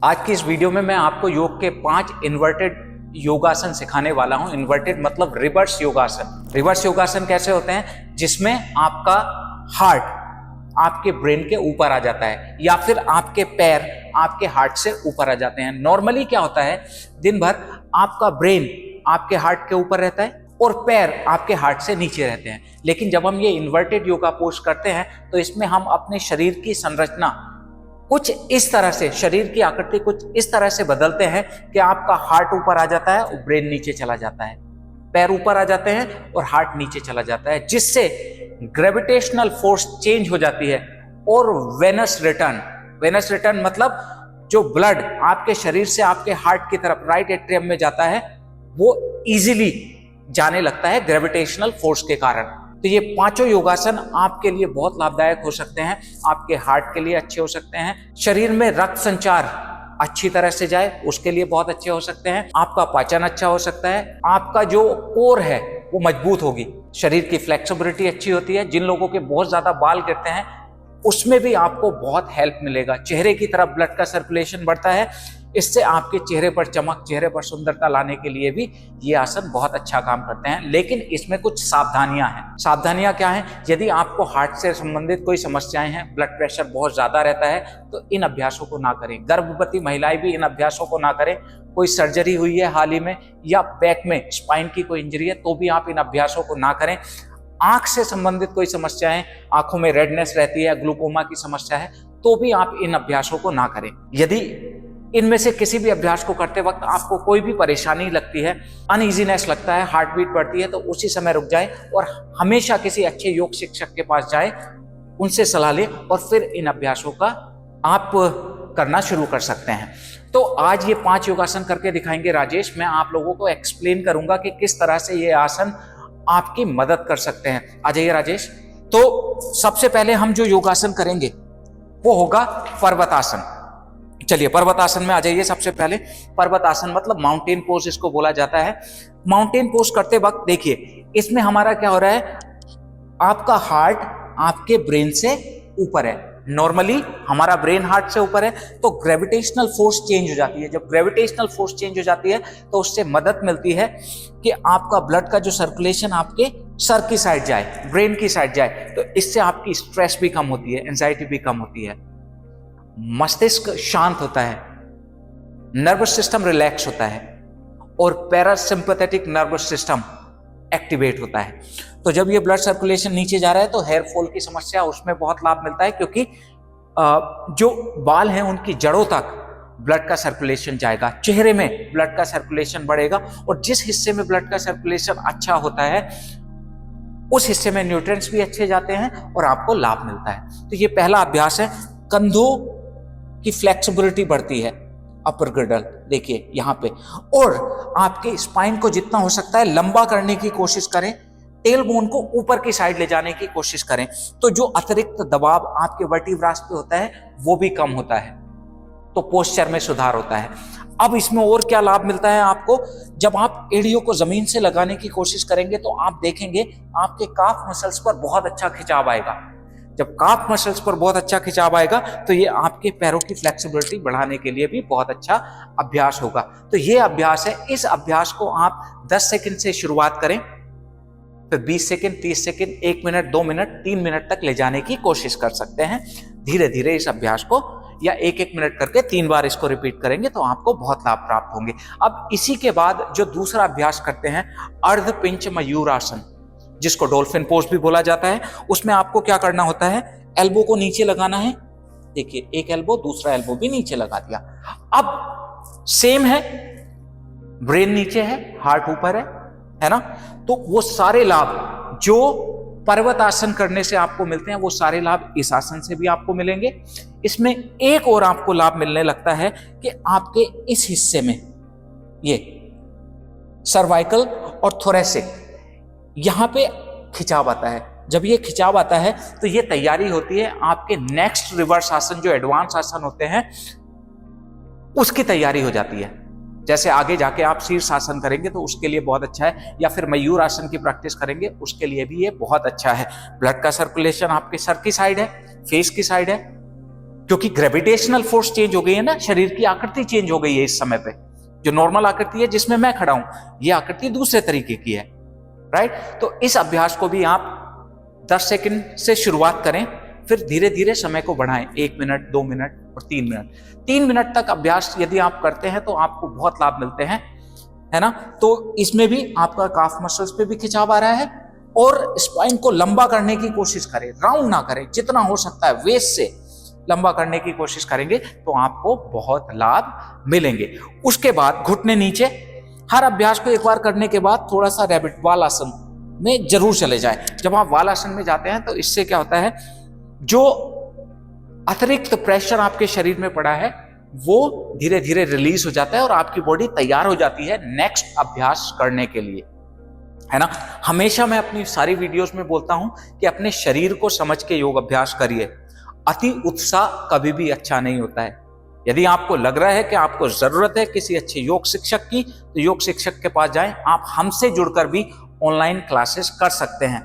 आज की इस वीडियो में मैं आपको योग के 5 इन्वर्टेड योगासन सिखाने वाला हूं। इन्वर्टेड मतलब रिवर्स योगासन। रिवर्स योगासन कैसे होते हैं? जिसमें आपका हार्ट आपके ब्रेन के ऊपर आ जाता है या फिर आपके पैर आपके हार्ट से ऊपर आ जाते हैं। नॉर्मली क्या होता है, दिन भर आपका ब्रेन आपके हार्ट के ऊपर रहता है और पैर आपके हार्ट से नीचे रहते हैं। लेकिन जब हम ये इन्वर्टेड योगा पोज करते हैं तो इसमें हम अपने शरीर की संरचना कुछ इस तरह से, शरीर की आकृति कुछ इस तरह से बदलते हैं कि आपका हार्ट ऊपर आ जाता है और ब्रेन नीचे चला जाता है, पैर ऊपर आ जाते हैं और हार्ट नीचे चला जाता है, जिससे ग्रेविटेशनल फोर्स चेंज हो जाती है और वेनस रिटर्न मतलब जो ब्लड आपके शरीर से आपके हार्ट की तरफ राइट एट्रियम में जाता है वो इजीली जाने लगता है ग्रेविटेशनल फोर्स के कारण। तो ये पांचों योगासन आपके लिए बहुत लाभदायक हो सकते हैं, आपके हार्ट के लिए अच्छे हो सकते हैं, शरीर में रक्त संचार अच्छी तरह से जाए उसके लिए बहुत अच्छे हो सकते हैं, आपका पाचन अच्छा हो सकता है, आपका जो कोर है वो मजबूत होगी, शरीर की फ्लेक्सिबिलिटी अच्छी होती है। जिन लोगों के बहुत ज्यादा बाल गिरते हैं उसमें भी आपको बहुत हेल्प मिलेगा। चेहरे की तरफ ब्लड का सर्कुलेशन बढ़ता है, इससे आपके चेहरे पर चमक, चेहरे पर सुंदरता लाने के लिए भी ये आसन बहुत अच्छा काम करते हैं। लेकिन इसमें कुछ सावधानियां हैं। सावधानियां क्या हैं? यदि आपको हार्ट से संबंधित कोई समस्याएं हैं, ब्लड प्रेशर बहुत ज्यादा रहता है, तो इन अभ्यासों को ना करें। गर्भवती महिलाएं भी इन अभ्यासों को ना करें। कोई सर्जरी हुई है हाल ही में या बैक में स्पाइन की कोई इंजरी है तो भी आप इन अभ्यासों को ना करें। आंख से संबंधित कोई समस्याएं, आंखों में रेडनेस रहती है, ग्लूकोमा की समस्या है, तो भी आप इन अभ्यासों को ना करें। यदि इनमें से किसी भी अभ्यास को करते वक्त आपको कोई भी परेशानी लगती है, अनइजीनेस लगता है, हार्ट बीट बढ़ती है, तो उसी समय रुक जाए और हमेशा किसी अच्छे योग शिक्षक के पास जाए, उनसे सलाह लें और फिर इन अभ्यासों का आप करना शुरू कर सकते हैं। तो आज ये 5 योगासन करके दिखाएंगे राजेश। मैं आप लोगों को एक्सप्लेन करूंगा कि किस तरह से ये आसन आपकी मदद कर सकते हैं। आ जाइए राजेश। तो सबसे पहले हम जो योगासन करेंगे वो होगा पर्वतासन। चलिए पर्वतासन में आ जाइए। सबसे पहले पर्वतासन मतलब माउंटेन पोज इसको बोला जाता है। माउंटेन पोज करते वक्त देखिए इसमें हमारा क्या हो रहा है, आपका हार्ट आपके ब्रेन से ऊपर है। नॉर्मली हमारा ब्रेन हार्ट से ऊपर है तो ग्रेविटेशनल फोर्स चेंज हो जाती है। जब ग्रेविटेशनल फोर्स चेंज हो जाती है तो उससे मदद मिलती है कि आपका ब्लड का जो सर्कुलेशन आपके सर की साइड जाए, ब्रेन की साइड जाए, तो इससे आपकी स्ट्रेस भी कम होती है, एंजाइटी भी कम होती है, मस्तिष्क शांत होता है, नर्वस सिस्टम रिलैक्स होता है और पैरासिम्पैथेटिक नर्वस सिस्टम एक्टिवेट होता है। तो जब ये ब्लड सर्कुलेशन नीचे जा रहा है तो हेयर फॉल की समस्या, उसमें बहुत लाभ मिलता है, क्योंकि जो बाल हैं उनकी जड़ों तक ब्लड का सर्कुलेशन जाएगा, चेहरे में ब्लड का सर्कुलेशन बढ़ेगा और जिस हिस्से में ब्लड का सर्कुलेशन अच्छा होता है उस हिस्से में न्यूट्रिएंट्स भी अच्छे जाते हैं और आपको लाभ मिलता है। तो ये पहला अभ्यास है। कंधों की फ्लेक्सिबिलिटी बढ़ती है, अपर गिrdle देखिए यहाँ पे, और आपके स्पाइन को जितना हो सकता है लंबा करने की कोशिश करें, टेल बोन को ऊपर की साइड ले जाने की कोशिश करें, तो जो अतिरिक्त दबाव आपके वर्टिब्रास पे होता है वो भी कम होता है, तो पोस्चर में सुधार होता है। अब इसमें और क्या लाभ मिलता है आपको, जब आप एड़ियों को जमीन से लगाने की कोशिश करेंगे तो आप देखेंगे आपके काफ मसल्स पर बहुत अच्छा खिंचाव आएगा। जब काफ मसल्स पर बहुत अच्छा खिंचाव आएगा तो ये आपके पैरों की फ्लेक्सिबिलिटी बढ़ाने के लिए भी बहुत अच्छा अभ्यास होगा। तो ये अभ्यास है। इस अभ्यास को आप 10 सेकंड से शुरुआत करें, फिर 20 second, 30 second, 1 minute, 2 minute, 3 minute तक ले जाने की कोशिश कर सकते हैं। धीरे धीरे इस अभ्यास को या 1-1 मिनट करके 3 बार इसको रिपीट करेंगे तो आपको बहुत लाभ प्राप्त होंगे। अब इसी के बाद जो दूसरा अभ्यास करते हैं, अर्ध पिंच मयूर आसन, जिसको डॉल्फिन पोज भी बोला जाता है, उसमें आपको क्या करना होता है, एल्बो को नीचे लगाना है। देखिए एक एल्बो, दूसरा एल्बो भी नीचे लगा दिया। अब सेम है, ब्रेन नीचे है, हार्ट ऊपर है ना। तो वो सारे लाभ जो पर्वत आसन करने से आपको मिलते हैं वो सारे लाभ इस आसन से भी आपको मिलेंगे। इसमें एक और आपको लाभ मिलने लगता है कि आपके इस हिस्से में ये सर्वाइकल और थोरेसिक, यहां पे खिंचाव आता है। जब ये खिंचाव आता है तो ये तैयारी होती है आपके नेक्स्ट रिवर्स आसन, जो एडवांस आसन होते हैं उसकी तैयारी हो जाती है। जैसे आगे जाके आप शीर्षासन करेंगे तो उसके लिए बहुत अच्छा है, या फिर मयूर आसन की प्रैक्टिस करेंगे उसके लिए भी ये बहुत अच्छा है। ब्लड का सर्कुलेशन आपके सर की साइड है, फेस की साइड है, क्योंकि ग्रेविटेशनल फोर्स चेंज हो गई है ना, शरीर की आकृति चेंज हो गई है इस समय पे। जो नॉर्मल आकृति है जिसमें मैं खड़ा हूं, ये आकृति दूसरे तरीके की है, राइट। तो इस अभ्यास को भी आप 10 सेकंड से शुरुआत करें, फिर धीरे धीरे समय को बढ़ाएं, 1 मिनट, 2 मिनट और 3 मिनट। 3 मिनट तक अभ्यास यदि आप करते हैं तो आपको बहुत लाभ मिलते हैं, है ना। तो इसमें भी आपका काफ मसल्स पे भी खिंचाव आ रहा है, और स्पाइन को लंबा करने की कोशिश करें, राउंड ना करें, जितना हो सकता है वेस्ट से लंबा करने की कोशिश करेंगे तो आपको बहुत लाभ मिलेंगे। उसके बाद घुटने नीचे, हर अभ्यास को एक बार करने के बाद थोड़ा सा रैबिट वाल आसन में जरूर चले जाएं। जब आप वाल आसन में जाते हैं तो इससे क्या होता है, जो अतिरिक्त प्रेशर आपके शरीर में पड़ा है वो धीरे धीरे रिलीज हो जाता है और आपकी बॉडी तैयार हो जाती है नेक्स्ट अभ्यास करने के लिए, है ना। हमेशा मैं अपनी सारी वीडियोस में बोलता हूं कि अपने शरीर को समझ के योग अभ्यास करिए। अति उत्साह कभी भी अच्छा नहीं होता है। यदि आपको लग रहा है कि आपको जरूरत है किसी अच्छे योग शिक्षक की, तो योग शिक्षक के पास जाएं। आप हमसे जुड़कर भी ऑनलाइन क्लासेस कर सकते हैं।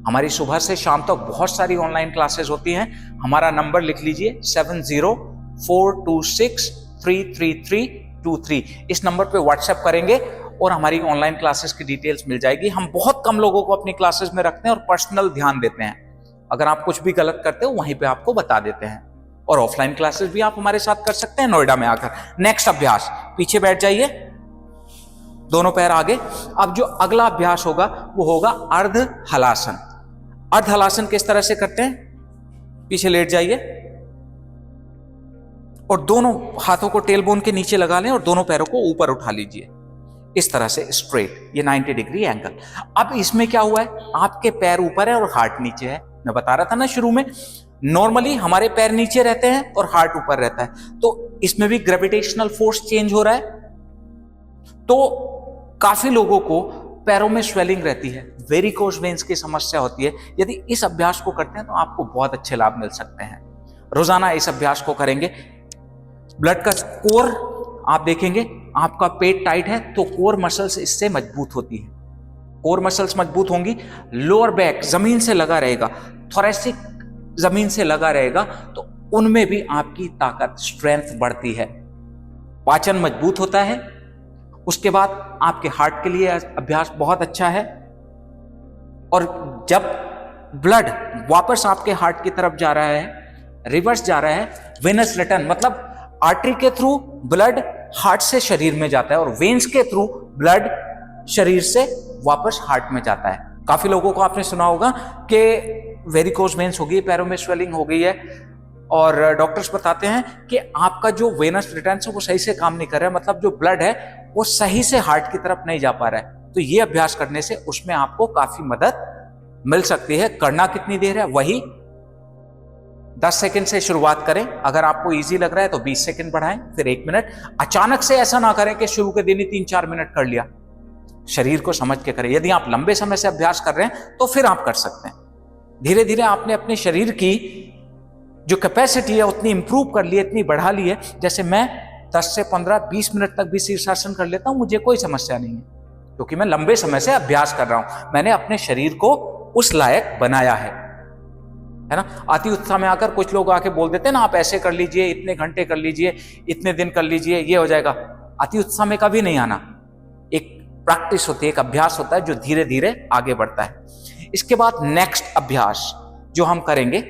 हमारी सुबह से शाम तक बहुत सारी ऑनलाइन क्लासेस होती हैं। हमारा नंबर लिख लीजिए 7042633323। इस नंबर पे व्हाट्सएप करेंगे और हमारी ऑनलाइन क्लासेस की डिटेल्स मिल जाएगी। हम बहुत कम लोगों को अपनी क्लासेस में रखते हैं और पर्सनल ध्यान देते हैं। अगर आप कुछ भी गलत करते हो वहीं पे आपको बता देते हैं। और ऑफलाइन क्लासेस भी आप हमारे साथ कर सकते हैं नोएडा में आकर। नेक्स्ट अभ्यास, पीछे बैठ जाइए, दोनों पैर आगे। अब जो अगला अभ्यास होगा वो होगा अर्ध हलासन। अर्ध हलासन किस तरह से करते हैं, पीछे लेट जाइए और दोनों हाथों को टेलबोन के नीचे लगा लें और दोनों पैरों को ऊपर उठा लीजिए इस तरह से स्ट्रेट, ये 90 डिग्री एंगल। अब इसमें क्या हुआ है, आपके पैर ऊपर है और हार्ट नीचे है। मैं बता रहा था ना शुरू में, नॉर्मली हमारे पैर नीचे रहते हैं और हार्ट ऊपर रहता है, तो इसमें भी ग्रेविटेशनल फोर्स चेंज हो रहा है। तो काफी लोगों को पैरों में स्वेलिंग रहती है, वेरिकोज वेन्स की समस्या होती है। यदि इस अभ्यास को करते हैं तो आपको बहुत अच्छे लाभ मिल सकते हैं। रोजाना इस अभ्यास को करेंगे। ब्लड का कोर आप देखेंगे, आपका पेट टाइट है तो कोर मसल्स इससे मजबूत होती है। कोर मसल्स मजबूत होंगी, लोअर बैक जमीन से लगा रहेगा, थोरेसिक जमीन से लगा रहेगा, तो उनमें भी आपकी ताकत, स्ट्रेंथ बढ़ती है। पाचन मजबूत होता है। उसके बाद आपके हार्ट के लिए अभ्यास बहुत अच्छा है। और जब ब्लड वापस आपके हार्ट की तरफ जा रहा है, रिवर्स जा रहा है, वेनस रिटर्न मतलब आर्टरी के थ्रू ब्लड हार्ट से शरीर में जाता है और वेन्स के थ्रू ब्लड शरीर से वापस हार्ट में जाता है। काफी लोगों को आपने सुना होगा कि वेरिकोज वेन्स हो गई, पैरों में स्वेलिंग हो गई है, और डॉक्टर्स बताते हैं कि आपका जो वेनस रिटर्न है वो सही से काम नहीं कर रहा है, मतलब जो ब्लड है वो सही से हार्ट की तरफ नहीं जा पा रहा है। तो ये अभ्यास करने से उसमें आपको काफी मदद मिल सकती है। करना कितनी देर है, वही 10 सेकंड से शुरुआत करें। अगर आपको इजी लग रहा है तो 20 सेकंड बढ़ाएं, फिर 1 मिनट। अचानक से ऐसा ना करें कि शुरू के दिन ही 3-4 मिनट कर लिया। शरीर को समझ के करें। यदि आप लंबे समय से अभ्यास कर रहे हैं तो फिर आप कर सकते हैं। धीरे धीरे आपने अपने शरीर की जो कैपेसिटी है उतनी इंप्रूव कर ली है, इतनी बढ़ा ली है। जैसे मैं 10 से 15-20 मिनट तक भी शीर्षासन कर लेता हूं, मुझे कोई समस्या नहीं है, क्योंकि मैं लंबे समय से अभ्यास कर रहा हूं। मैंने अपने शरीर को उस लायक बनाया है ना। अति उत्साह में आकर कुछ लोग आके बोल देते हैं ना, आप ऐसे कर लीजिए, इतने घंटे कर लीजिए, इतने दिन कर लीजिए, ये हो जाएगा। अति उत्साह में कभी नहीं आना। एक प्रैक्टिस होती है, एक अभ्यास होता है जो धीरे धीरे आगे बढ़ता है। इसके बाद नेक्स्ट अभ्यास जो हम करेंगे,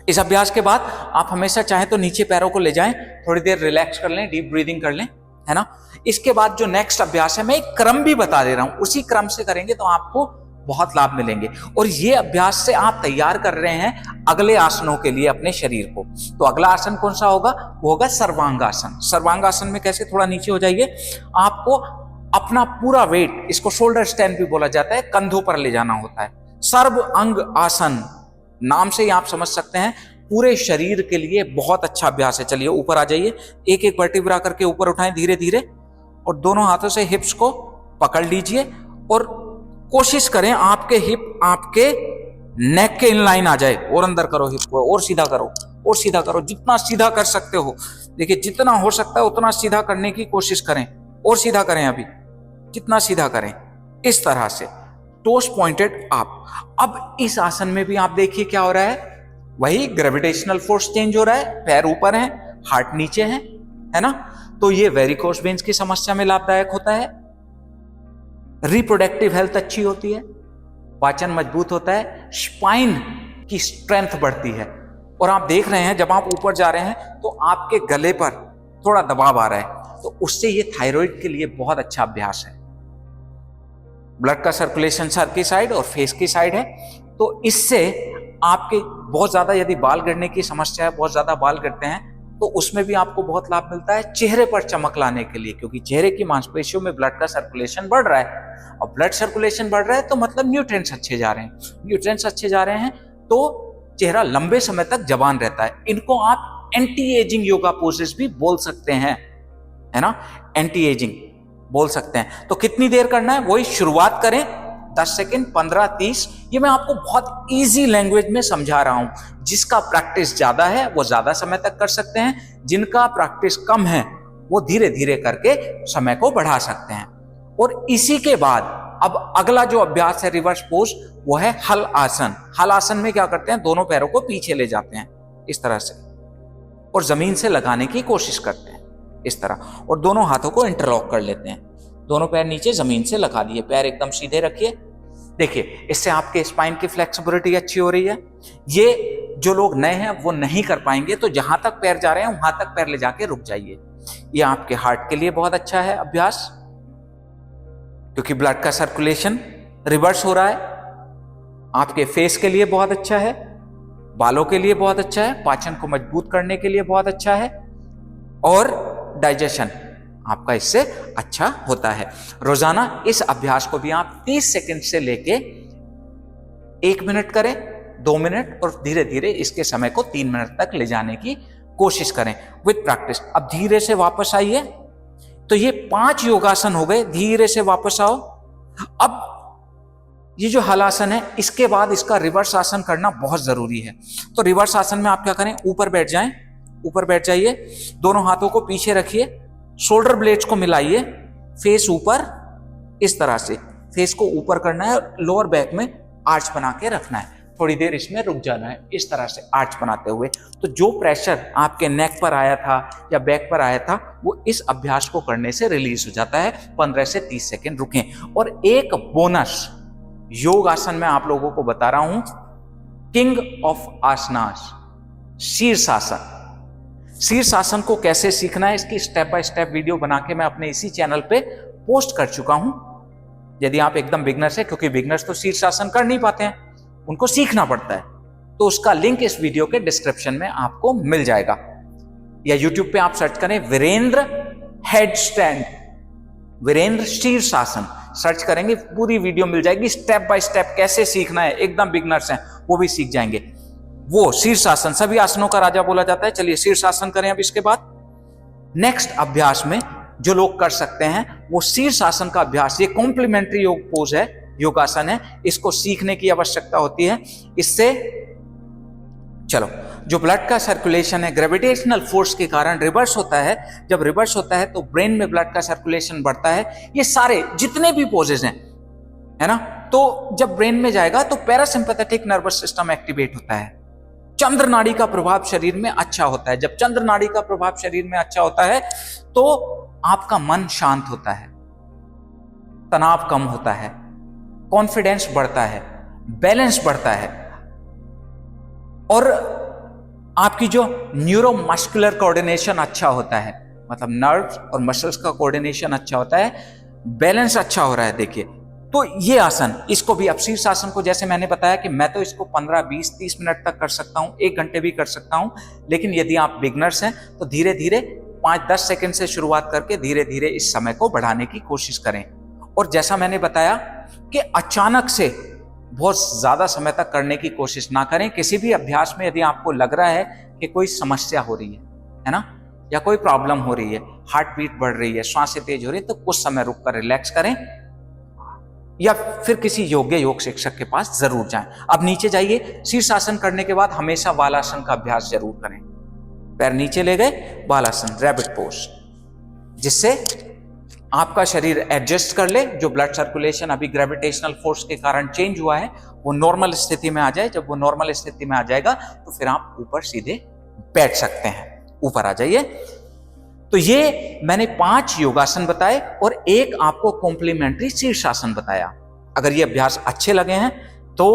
इस अभ्यास के बाद आप हमेशा चाहे तो नीचे पैरों को ले जाएं, थोड़ी देर रिलैक्स कर लें, डीप ब्रीदिंग कर लें, है ना। इसके बाद जो नेक्स्ट अभ्यास है, मैं एक क्रम भी बता दे रहा हूं, उसी क्रम से करेंगे तो आपको बहुत लाभ मिलेंगे। और ये अभ्यास से आप तैयार कर रहे हैं अगले आसनों के लिए अपने शरीर को। तो अगला आसन कौन सा होगा, वो होगा सर्वांगासन। सर्वांगासन में कैसे, थोड़ा नीचे हो जाइए, आपको अपना पूरा वेट, इसको शोल्डर स्टैंड भी बोला जाता है, कंधों पर ले जाना होता है। सर्व अंग आसन नाम से ही आप समझ सकते हैं पूरे शरीर के लिए बहुत अच्छा अभ्यास है। चलिए ऊपर आ जाइए, एक एक वर्टिब्रा करके ऊपर उठाएं धीरे धीरे, और दोनों हाथों से हिप्स को पकड़ लीजिए और कोशिश करें आपके हिप आपके नेक के इनलाइन आ जाए। और अंदर करो हिप को, और सीधा करो, और सीधा करो, जितना सीधा कर सकते हो। देखिए जितना हो सकता है उतना सीधा करने की कोशिश करें, और सीधा करें, अभी जितना सीधा करें, इस तरह से टोस पॉइंटेड अप। अब इस आसन में भी आप देखिए क्या हो रहा है, वही ग्रेविटेशनल फोर्स चेंज हो रहा है, पैर ऊपर है, हार्ट नीचे है ना। तो ये वेरिकोस वेन्स की समस्या में लाभदायक होता है। रिप्रोडक्टिव हेल्थ अच्छी होती है, पाचन मजबूत होता है, स्पाइन की स्ट्रेंथ बढ़ती है। और आप देख रहे हैं जब आप ऊपर जा रहे हैं तो आपके गले पर थोड़ा दबाव आ रहा है, तो उससे ये थायराइड के लिए बहुत अच्छा अभ्यास है। ब्लड का सर्कुलेशन सर की साइड और फेस की साइड है, तो इससे आपके बहुत ज्यादा यदि बाल गिरने की समस्या है, बहुत ज्यादा बाल गिरते हैं, तो उसमें भी आपको बहुत लाभ मिलता है चेहरे पर चमक लाने के लिए, क्योंकि चेहरे की मांसपेशियों में ब्लड का सर्कुलेशन बढ़ रहा है। और ब्लड सर्कुलेशन बढ़ रहा है तो मतलब न्यूट्रिएंट्स अच्छे जा रहे हैं, न्यूट्रिएंट्स अच्छे जा रहे हैं तो चेहरा लंबे समय तक जवान रहता है। इनको आप एंटी एजिंग योगा पोजेस भी बोल सकते हैं, है ना, एंटी एजिंग बोल सकते हैं। तो कितनी देर करना है, वही शुरुआत करें 10 सेकेंड, 15, 30। ये मैं आपको बहुत इजी लैंग्वेज में समझा रहा हूं। जिसका प्रैक्टिस ज्यादा है वो ज्यादा समय तक कर सकते हैं, जिनका प्रैक्टिस कम है वो धीरे धीरे करके समय को बढ़ा सकते हैं। और इसी के बाद अब अगला जो अभ्यास है रिवर्स पोज, वो है हल आसन। हल आसन में क्या करते हैं, दोनों पैरों को पीछे ले जाते हैं इस तरह से और जमीन से लगाने की कोशिश करते हैं इस तरह, और दोनों हाथों को इंटरलॉक कर लेते हैं। दोनों पैर नीचे जमीन से लगा दिए, पैर एकदम सीधे रखिए। देखिए इससे आपके स्पाइन की फ्लेक्सिबिलिटी अच्छी हो रही है। ये जो लोग नए हैं वो नहीं कर पाएंगे, तो जहां तक पैर जा रहे हैं वहां तक पैर ले जाके रुक जाइए। ये आपके हार्ट के लिए बहुत अच्छा है अभ्यास, क्योंकि ब्लड का सर्कुलेशन रिवर्स हो रहा है। आपके फेस के लिए बहुत अच्छा है, बालों के लिए बहुत अच्छा है, पाचन को मजबूत करने के लिए बहुत अच्छा है, और डाइजेशन आपका इससे अच्छा होता है। रोजाना इस अभ्यास को भी आप 30 सेकंड से लेके 1 मिनट करें, 2 मिनट, और धीरे धीरे इसके समय को 3 मिनट तक ले जाने की कोशिश करें विद प्रैक्टिस। अब धीरे से वापस आइए। तो ये 5 योगासन हो गए, धीरे से वापस आओ। अब ये जो हलासन है, इसके बाद इसका रिवर्स आसन करना बहुत जरूरी है। तो रिवर्स आसन में आप क्या करें, ऊपर बैठ जाएं, ऊपर बैठ जाइए, दोनों हाथों को पीछे रखिए, शोल्डर ब्लेड्स को मिलाइए, फेस ऊपर, इस तरह से फेस को ऊपर करना है, लोअर बैक में आर्च बना के रखना है, थोड़ी देर इसमें रुक जाना है इस तरह से आर्च बनाते हुए। तो जो प्रेशर आपके नेक पर आया था या बैक पर आया था वो इस अभ्यास को करने से रिलीज हो जाता है। 15 से 30 सेकेंड रुकें। और एक बोनस योग आसन में आप लोगों को बता रहा हूं, किंग ऑफ आसनास, शीर्षासन। शीर्षासन को कैसे सीखना है इसकी स्टेप बाय स्टेप वीडियो बना के मैं अपने इसी चैनल पे पोस्ट कर चुका हूं। यदि आप एकदम बिगनर्स है, क्योंकि बिगनर्स तो शीर्षासन कर नहीं पाते हैं, उनको सीखना पड़ता है, तो उसका लिंक इस वीडियो के डिस्क्रिप्शन में आपको मिल जाएगा, या यूट्यूब पे आप सर्च करें वीरेंद्र हेड स्टैंड, वीरेंद्र शीर्षासन सर्च करेंगे, पूरी वीडियो मिल जाएगी, स्टेप बाय स्टेप कैसे सीखना है। एकदम बिगनर्स हैं वो भी सीख जाएंगे। वो शीर्षासन सभी आसनों का राजा बोला जाता है। चलिए शीर्षासन करें। अब इसके बाद नेक्स्ट अभ्यास में जो लोग कर सकते हैं वो शीर्षासन का अभ्यास, ये कॉम्प्लीमेंट्री योग पोज है, योगासन है, इसको सीखने की आवश्यकता होती है। इससे चलो जो ब्लड का सर्कुलेशन है ग्रेविटेशनल फोर्स के कारण रिवर्स होता है। जब रिवर्स होता है तो ब्रेन में ब्लड का सर्कुलेशन बढ़ता है। ये सारे जितने भी पोजेस हैं, है ना, तो जब ब्रेन में जाएगा तो पैरासिम्पैथेटिक नर्वस सिस्टम एक्टिवेट होता है, चंद्र नाड़ी का प्रभाव शरीर में अच्छा होता है। जब चंद्र नाड़ी का प्रभाव शरीर में अच्छा होता है तो आपका मन शांत होता है, तनाव कम होता है, कॉन्फिडेंस बढ़ता है, बैलेंस बढ़ता है, और आपकी जो न्यूरोमस्कुलर कोऑर्डिनेशन अच्छा होता है, मतलब नर्व्स और मसल्स का कोऑर्डिनेशन अच्छा होता है, बैलेंस अच्छा हो रहा है। देखिए तो ये आसन, इसको भी अब शीर्षासन को जैसे मैंने बताया कि मैं तो इसको 15, 20, 30 मिनट तक कर सकता हूं, 1 घंटे भी कर सकता हूं, लेकिन यदि आप बिगनर्स हैं तो धीरे धीरे 5-10 सेकंड से शुरुआत करके धीरे धीरे इस समय को बढ़ाने की कोशिश करें। और जैसा मैंने बताया कि अचानक से बहुत ज्यादा समय तक करने की कोशिश ना करें। किसी भी अभ्यास में यदि आपको लग रहा है कि कोई समस्या हो रही है ना, या कोई प्रॉब्लम हो रही है, हार्ट बीट बढ़ रही है, सांसें तेज हो रही है, तो कुछ समय रुक कर रिलैक्स करें या फिर किसी योग्य योग शिक्षक के पास जरूर जाएं। अब नीचे जाइए। शीर्षासन करने के बाद हमेशा बालासन का अभ्यास जरूर करें। पैर नीचे ले गए, बालासन, रैबिट पोज, जिससे आपका शरीर एडजस्ट कर ले, जो ब्लड सर्कुलेशन अभी ग्रेविटेशनल फोर्स के कारण चेंज हुआ है वो नॉर्मल स्थिति में आ जाए। जब वो नॉर्मल स्थिति में आ जाएगा तो फिर आप ऊपर सीधे बैठ सकते हैं। ऊपर आ जाइए। तो ये मैंने 5 योगासन बताए और एक आपको कॉम्प्लीमेंट्री शीर्षासन बताया। अगर ये अभ्यास अच्छे लगे हैं तो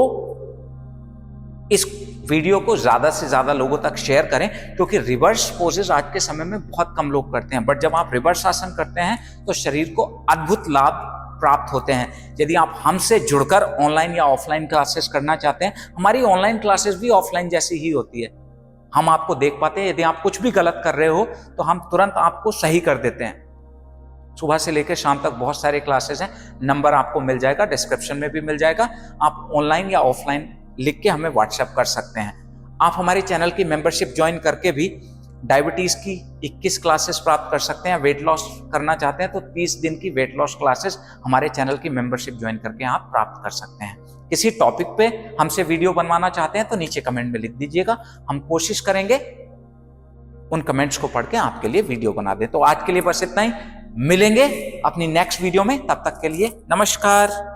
इस वीडियो को ज्यादा से ज्यादा लोगों तक शेयर करें, क्योंकि रिवर्स पोजेस आज के समय में बहुत कम लोग करते हैं। बट जब आप रिवर्स आसन करते हैं तो शरीर को अद्भुत लाभ प्राप्त होते हैं। यदि आप हमसे जुड़कर ऑनलाइन या ऑफलाइन क्लासेस करना चाहते हैं, हमारी ऑनलाइन क्लासेस भी ऑफलाइन जैसी ही होती है। हम आपको देख पाते हैं। यदि आप कुछ भी गलत कर रहे हो तो हम तुरंत आपको सही कर देते हैं। सुबह से लेकर शाम तक बहुत सारे क्लासेस हैं। नंबर आपको मिल जाएगा, डिस्क्रिप्शन में भी मिल जाएगा। आप ऑनलाइन या ऑफलाइन लिख के हमें व्हाट्सएप कर सकते हैं। आप हमारे चैनल की मेंबरशिप ज्वाइन करके भी डायबिटीज की 21 क्लासेस प्राप्त कर सकते हैं। वेट लॉस करना चाहते हैं तो 30 दिन की वेट लॉस क्लासेस हमारे चैनल की मेंबरशिप ज्वाइन करके आप प्राप्त कर सकते हैं। किसी टॉपिक पे हमसे वीडियो बनवाना चाहते हैं तो नीचे कमेंट में लिख दीजिएगा। हम कोशिश करेंगे उन कमेंट्स को पढ़ के आपके लिए वीडियो बना दें। तो आज के लिए बस इतना ही। मिलेंगे अपनी नेक्स्ट वीडियो में। तब तक के लिए नमस्कार।